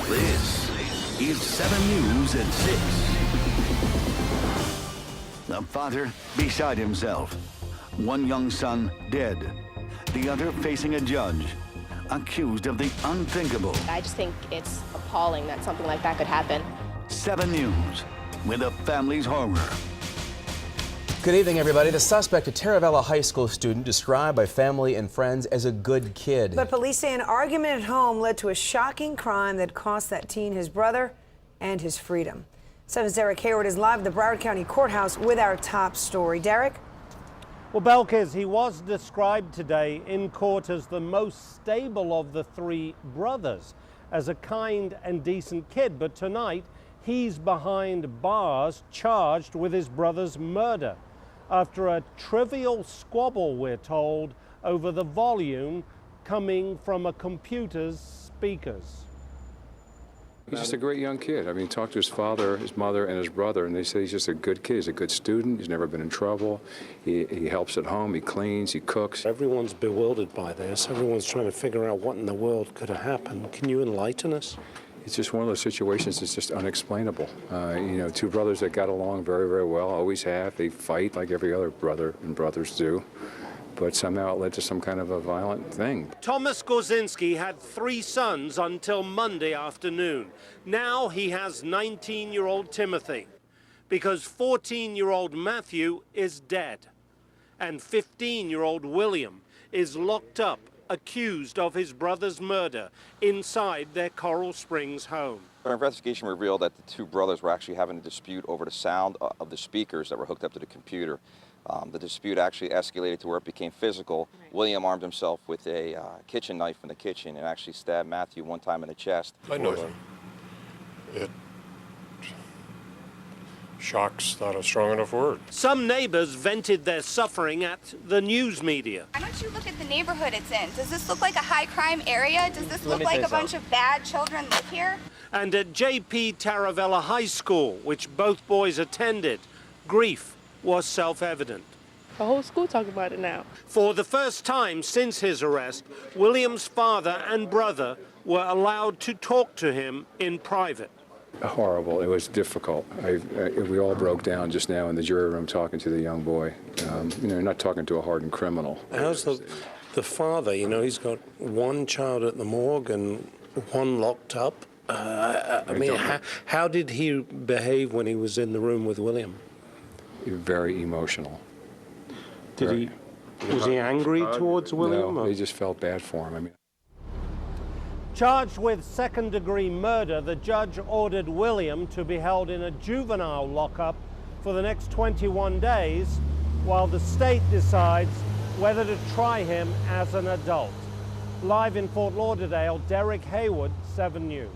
This is 7 News at 6. The father beside himself. One young son dead. The other facing a judge, accused of the unthinkable. I just think it's appalling that something like that could happen. 7 News, with a family's horror. Good evening, everybody. The suspect, a Taravella High School student, described by family and friends as a good kid. But police say an argument at home led to a shocking crime that cost that teen his brother and his freedom. 7's Derek Hayward is live at the Broward County Courthouse with our top story. Derek? Well, Belkis, he was described today in court as the most stable of the 3 brothers, as a kind and decent kid. But tonight, he's behind bars, charged with his brother's murder after a trivial squabble, we're told, over the volume coming from a computer's speakers. He's just a great young kid. I mean, talk to his father, his mother, and his brother, and they say he's just a good kid. He's a good student. He's never been in trouble. He helps at home. He cleans. He cooks. Everyone's bewildered by this. Everyone's trying to figure out what in the world could have happened. Can you enlighten us? It's just one of those situations that's just unexplainable. You know, 2 brothers that got along very, very well, always have. They fight like every other brother and brothers do. But somehow it led to some kind of a violent thing. Thomas Gorzinski had 3 sons until Monday afternoon. Now he has 19-year-old Timothy, because 14-year-old Matthew is dead, and 15-year-old William is locked up, accused of his brother's murder inside their Coral Springs home. Our investigation revealed that the 2 brothers were actually having a dispute over the sound of the speakers that were hooked up to the computer. The dispute actually escalated to where it became physical. William armed himself with a kitchen knife in the kitchen and actually stabbed Matthew 1 time in the chest. I know that. It shock's not a strong enough word. Some neighbors vented their suffering at the news media. Why don't you look at the neighborhood it's in? Does this look like a high crime area? Does this look like a bunch of bad children live here? And at J.P. Taravella High School, which both boys attended, grief was self-evident. The whole school talking about it now. For the first time since his arrest, William's father and brother were allowed to talk to him in private. Horrible. It was difficult. We all broke down just now in the jury room talking to the young boy. You know, not talking to a hardened criminal. How's the father? You know, he's got 1 child at the morgue and 1 locked up. I mean, how did he behave when he was in the room with William? Very emotional. Was he angry towards William? No, he just felt bad for him. I mean, Charged with 2nd-degree murder, the judge ordered William to be held in a juvenile lockup for the next 21 days, while the state decides whether to try him as an adult. Live in Fort Lauderdale, Derek Hayward, 7 News.